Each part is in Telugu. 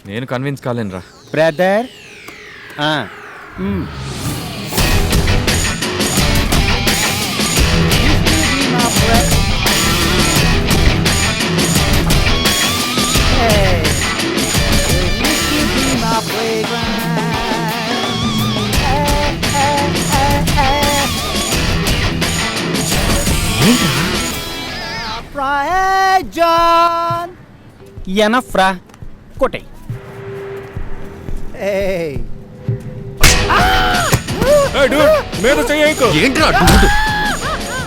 నేను కన్విన్స్ కాలేనురా. బ్రదర్ జాన్ ఎనఫ్రా కొట్టై. మీద చెయ్యకు. ఏంట్రా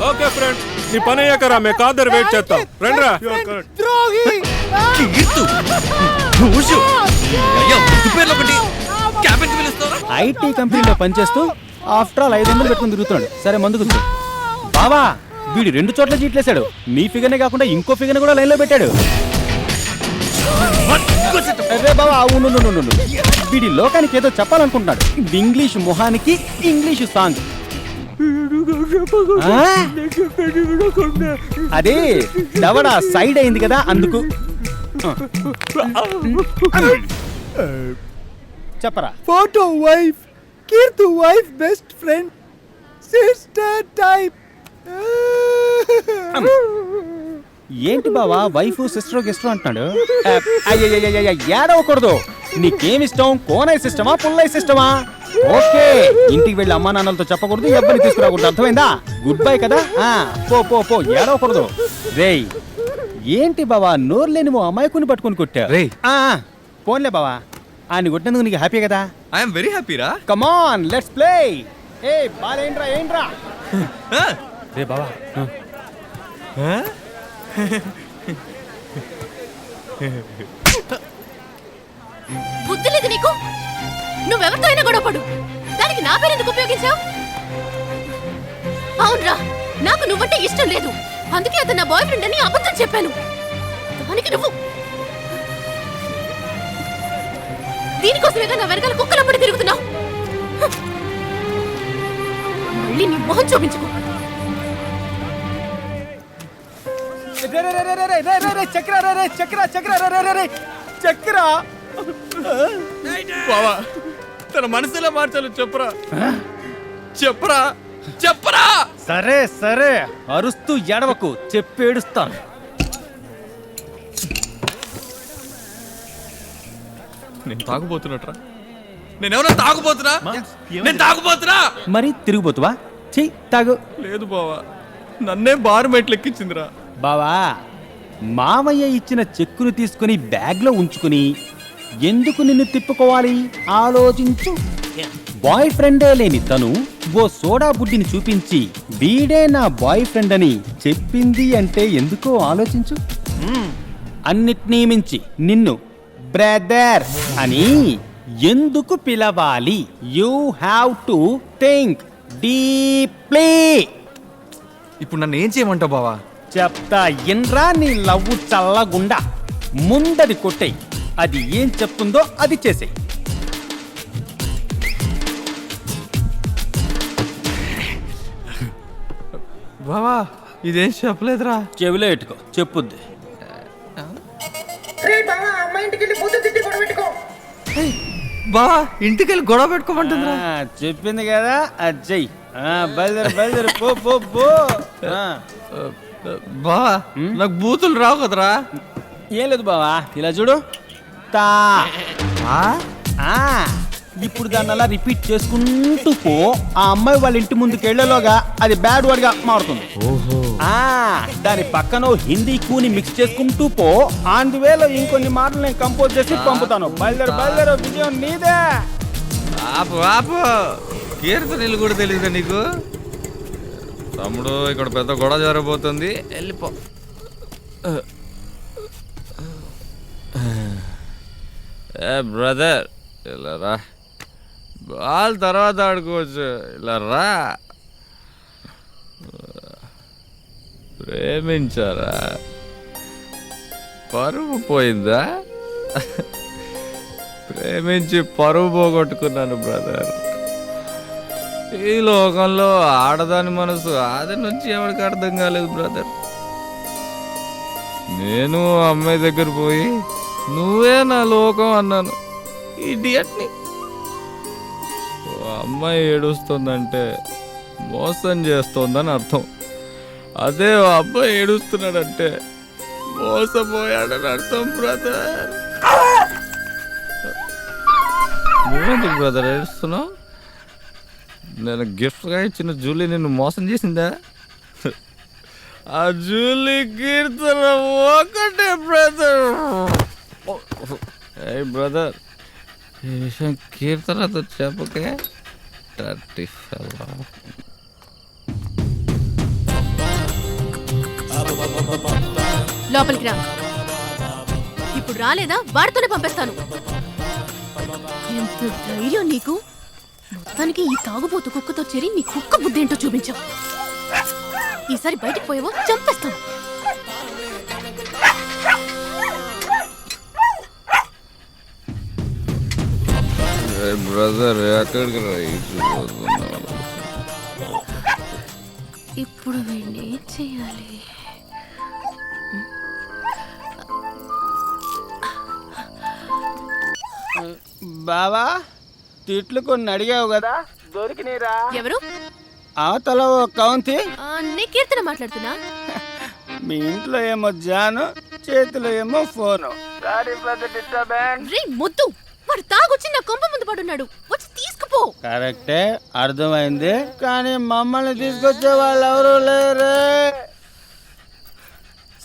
ఓకే ఫ్రెండ్, నీ పని అయ్యాక రా, మేము కాదర్ వెయిట్ చేస్తాం. రండ్రా. ఐటీ కంపెనీలో పనిచేస్తూ ఆఫ్టర్ ఆల్ 500 పెట్టుకుని తిరుగుతున్నాడు. సరే ముందుకు బావా, వీడు 2 చోట్ల చీట్లేశాడు. మీ ఫిగర్నే కాకుండా ఇంకో ఫిగర్ కూడా లైన్ లో పెట్టాడు. అరే బావా, అవును వీడి లోకానికి ఏదో చెప్పాలనుకుంటున్నాడు. ఇంగ్లీష్ మొహానికి ఇంగ్లీష్ సాంగ్. అదే దవడ సైడ్ అయింది కదా, అందుకు. చెప్పరా. Photo wife, Keerthu wife, best friend, sister type. ఏంటి బావా వైఫ్ సిస్టర్ గెస్టర్ అంటున్నాడు? ఏడవకూడదు. నీకేమిష్టం? కోనైస్ ఇష్టమా, పుల్లైస్ ఇష్టమా? ఓకే, ఇంటికి వెళ్ళి అమ్మా నాన్నలతో చెప్పకూడదు, ఎవ్వరిని తీసుకురాకూడదు. అర్థమైందా? గుడ్ బై కదా. పో పో పో, ఏడవకూడదు. రేయ్ ఏంటి బావా నోరు లేని ఓ అమాయకుని పట్టుకుని కొట్టా? పోన్లే బావా, ఆయన కొట్టినందుకు నీకు హ్యాపీ కదా? ఐఎమ్ వెరీ హ్యాపీ రా. Come on let's play. A ball ఏంట్రా రే బావా. బుద్ధి లేదు నీకు? నువ్వెవరితో అయినా గొడవపడు, దానికి నా పేరు ఎందుకు ఉపయోగించావు? అవునరా, నాకు నువ్వంటే ఇష్టం లేదు, అందుకే అతను నా బాయ్ ఫ్రెండ్ అని అబద్ధం చెప్పాను. దానికి నువ్వు దీనికోసమేగా నా వెనకాల కుక్కలప్పటి తిరుగుతున్నావు. మళ్ళీ నీ మొహం చూపించుకో. చక్ర బావా, తన మనసులో మార్చాలి. చెప్పరా చెప్పరా చెప్పరా. సరే సరే, అరుస్తూ ఎడవకు, చెప్పేడుస్తాను. నేను తాగుపోతున్నట్రా. నేనేమన్నా తాగుపోతున్నా? నేను తాగుపోతున్నా. మరి తిరిగిపోతువా? చెయ్యి తాగు. లేదు బావా, నన్నే బారు మెట్లు ఎక్కించిందిరా. బావా, మామయ్య ఇచ్చిన చెక్కును తీసుకుని బ్యాగ్లో ఉంచుకుని ఎందుకు నిన్ను తిప్పుకోవాలి ఆలోచించు. బాయ్ ఫ్రెండే లేని తను ఓ సోడా బుడ్డిని చూపించి వీడే నా బాయ్ ఫ్రెండ్ అని చెప్పింది అంటే ఎందుకో ఆలోచించు. అన్నిటినీ మించి నిన్ను బ్రదర్ అని ఎందుకు పిలవాలి? You have to think deeply. ఇప్పుడు నన్ను ఏం చేయమంటావు బావా? చెప్తా ఇన్రా, నీ లవ్వు చల్లగుండా. ముందది కొట్టేయి, అది ఏం చెప్తుందో అది చేసేయి. బావా, ఇదేం చెప్పలేదురా. చెవిలో ఎట్టుకో, చెప్పుద్ది. బావా, ఇంటికెళ్ళి గొడవ పెట్టుకోమంటుందిరా. చెప్పింది కదా, అజ్జయ్. బయలుదేరు బయలుదేరు, పో పో పో. బావా, నాకు బూతులు రావు కదరా. ఏం లేదు బావా, ఇలా చూడు. తా ఇప్పుడు దాన్ని అలా రిపీట్ చేసుకుంటూ పో. ఆ అమ్మాయి వాళ్ళ ఇంటి ముందుకు వెళ్ళేలోగా అది బ్యాడ్ వర్డ్ గా మారుతుంది. దాని పక్కన హిందీ కూని మిక్స్ చేసుకుంటూ పో. ఆన్ ది వేలో ఇంకొన్ని మాటలు నేను కంపోజ్ చేసి పంపుతాను. బయలుదేరు బయలుదేరు, విజయం నీదే. ఆపు ఆపు, కీర్తనలు కూడా తెలియదా నీకు? తమ్ముడు, ఇక్కడ పెద్ద గొడవ జరగబోతుంది, వెళ్ళిపో. బ్రదర్ ఇలా రా, బాల్ తర్వాత ఆడుకోవచ్చు, ఇలా రా. ప్రేమించారా? పరువు పోయిందా? ప్రేమించి పరువు పోగొట్టుకున్నాను బ్రదర్. ఈ లోకంలో ఆడదాని మనసు ఆది నుంచి ఎవరికి అర్థం కాలేదు బ్రదర్. నేను అమ్మాయి దగ్గర పోయి నువ్వే నా లోకం అన్నాను. ఇడియట్ని. ఓ అమ్మాయి ఏడుస్తుందంటే మోసం చేస్తోందని అర్థం. అదే ఓ అబ్బాయి ఏడుస్తున్నాడంటే మోసపోయాడని అర్థం బ్రదర్. నువ్వెందుకు బ్రదర్ ఏడుస్తున్నావు? నేను గిఫ్ట్గా ఇచ్చిన జూలీ నిన్ను మోసం చేసిందా? ఆ జూలీ కీర్తన ఒకటే బ్రదర్. ఏ బ్రదర్, ఈ విషయం కీర్తనతో చెప్పకే. టర్టీ ఫెల్లో. లోపలికి రా. ఇప్పుడు రాలేదా వాడితోనే పంపిస్తాను. ఎంత ధైర్యం నీకు? మొత్తానికి ఈ తాగుబోతు కుక్కతో చేరి నీ కుక్క బుద్ధి ఏంటో చూపించావు. ఈసారి బయటికి పోయావో చంపేస్తాను. బ్రదర్ ఎక్కడికి రా? ఇప్పుడు వీడిని ఏం చేయాలి? బావా తిట్లు కొన్ని అడిగావు కదా, దొరికినీరా? ఎవరు? అవతల ఓ కౌంతి. నీ కీర్తన మాట్లాడుతున్నా. మీ ఇంట్లో ఏమో జాను, చేతిలో ఏమో ఫోను. రే ముద్దు, వాడు తాగొచ్చి నా కొంప ముందు పడున్నాడు. వచ్చి తీసుకుపో. కరెక్టే, అర్థమైంది. కానీ మమ్మల్ని తీసుకొచ్చే వాళ్ళు ఎవరు లేరే.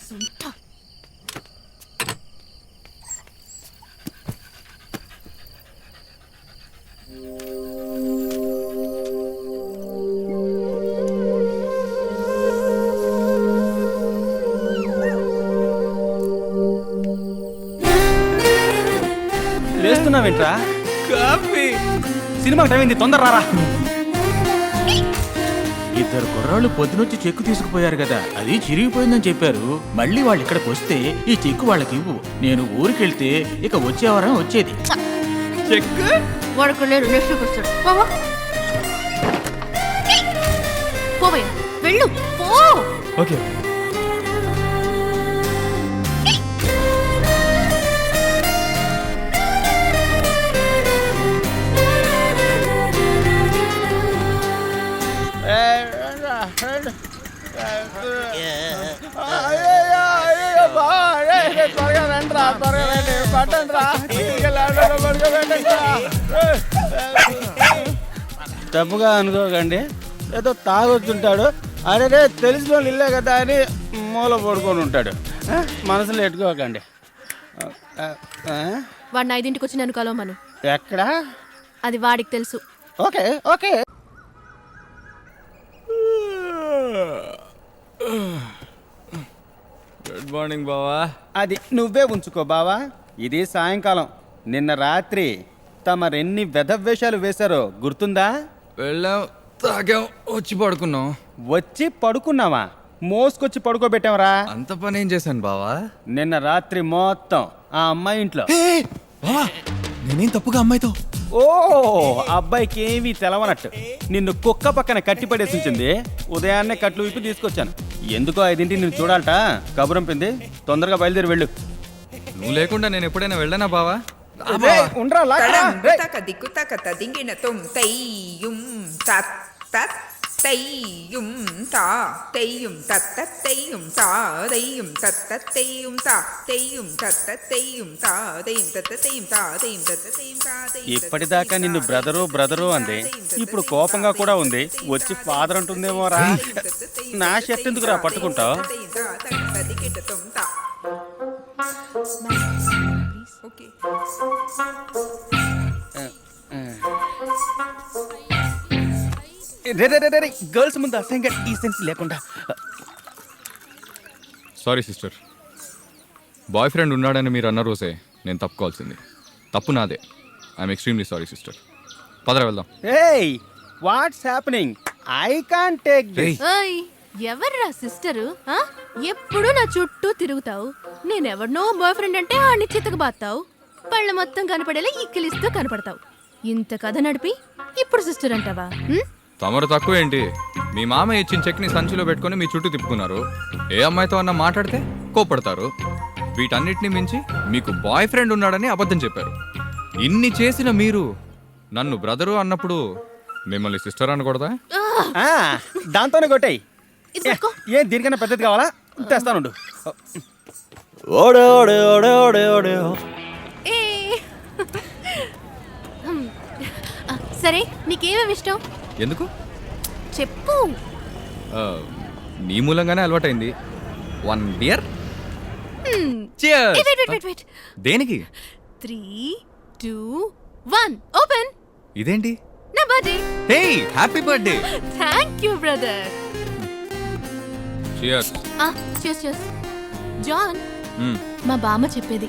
సుంఠ. లేస్తున్నావేంట్రా? కాఫీ. సినిమా టైం అయింది, తొందర రారా. ఇద్దరు కుర్రాళ్ళు పొద్దునొచ్చి చెక్కు తీసుకుపోయారు కదా, అది చిరిగిపోయిందని చెప్పారు. మళ్ళీ వాళ్ళు ఇక్కడికి వస్తే ఈ చెక్కు వాళ్ళకి ఇవ్వు. నేను ఊరికెళ్తే ఇక వచ్చేవారం వచ్చేది. చెక్ వాడుకు లేరు, నెక్స్ట్ వస్తాడు. పోవయ్యా, వెళ్ళు పో. ఓకే. తప్పుగా అనుకోకండి, ఏదో తాగొచ్చుంటాడు. అరే తెలిసిన వాళ్ళు ఇల్లే కదా అని మూల పడుకొని ఉంటాడు. మనసులో ఎట్టుకోకండి. వాడిని 5ంటికి వచ్చి నన్ను కలవమను. ఎక్కడా? అది వాడికి తెలుసు. Okay okay. గుడ్ మార్నింగ్ బావా. అది నువ్వే ఉంచుకో బావా. ఇది సాయంకాలం. నిన్న రాత్రి తమరెన్ని వెధవేషాలు వేశారో గుర్తుందా? వెళ్ళాం, తాగాం, వచ్చి పడుకున్నాం. వచ్చి పడుకున్నావా? మోసుకొచ్చి పడుకోబెట్టావరా? అంత పని ఏం చేశాను బావా? నిన్న రాత్రి మొత్తం ఆ అమ్మాయి ఇంట్లో. నేనేం తప్పుగా అమ్మాయితో? ఓ అబ్బాయికి ఏమీ తెలవనట్టు నిన్ను కుక్క పక్కన కట్టి పడేసి ఉంచింది. ఉదయాన్నే కట్లు విప్పి తీసుకొచ్చాను. ఎందుకో 5ంటికి నిన్ను చూడాలట. కబురంపింది. తొందరగా బయలుదేరి వెళ్ళు. నువ్వు లేకుండా నేను ఎప్పుడైనా వెళ్ళానా బావా? ఉండరా తక దిక్కు తక తదింగిన తొం తయ్యుం తత్ తత్ తయ్యుం తా తయ్యుం తత్ తయ్యుం తా దయ్యుం తత్ తయ్యుం తా తయ్యుం తత్ తయ్యుం తా దయ్యుం తత్ తయ్యుం తా దయ్యుం తత్ తయ్యుం తా దయ్యుం. ఇప్పటిదాకా నిన్ను బ్రదరు బ్రదరు అంది, ఇప్పుడు కోపంగా కూడా ఉంది. వచ్చి ఫాదర్ అంటుందేమో రా. నా షర్ట్ ఎందుకు రా పట్టుకుంటావు? ఓకే. గర్ల్స్ ముందు అసహ్యంగా డీసెన్సీ లేకుండా. సారీ సిస్టర్, బాయ్ ఫ్రెండ్ ఉన్నాడని మీరు అన్న రోజే నేను తప్పుకోవాల్సింది. తప్పు నాదే. I'm extremely sorry sister. పదరా వెళ్దాం. ఏయ్ what's happening? I can't take this. ఓయ్, ఎవర్రా సిస్టరు? ఎప్పుడు నా చుట్టూ తిరుగుతావు. నేనెవరినో బాయ్ ఫ్రెండ్ అంటే ఆడిని చితకబాతావు. పళ్ళ మొత్తం కనపడేలా ఇక్కిలిస్తూ కనపడతావు. ఇంత కథ నడిపి ఇప్పుడు సిస్టర్ అంటావా? తమరు తక్కువ ఏంటి? మీ మామ ఇచ్చిన చెక్ని సంచిలో పెట్టుకొని మీ చుట్టూ తిప్పుకున్నారు. ఏ అమ్మాయితో అన్న మాట్లాడితే కోపడతారు. వీటన్నిటిని మించి మీకు బాయ్ ఫ్రెండ్ ఉన్నాడని అబద్ధం చెప్పారు. ఇన్ని చేసిన మీరు నన్ను బ్రదరు అన్నప్పుడు మిమ్మల్ని సిస్టర్ అనకూడదా? ఆ, దాంతోనే కొట్టాయి. ఇది పట్టుకో. ఏం దీనికన్నా పెద్దది కావాలా? తెస్తానుండు. ఏ. సరే నీకేమేమి ఇష్టం ఎందుకు? చెప్పు. నీ మూలంగానే అలవాటైంది. 1 బియర్. వెయిట్ దేనికి? 3 2 1 ఓపెన్. ఇదేంటి? నా birthday. Hey, happy birthday. Thank you brother. Cheers. Cheers. John, మా బామ్మ చెప్పేది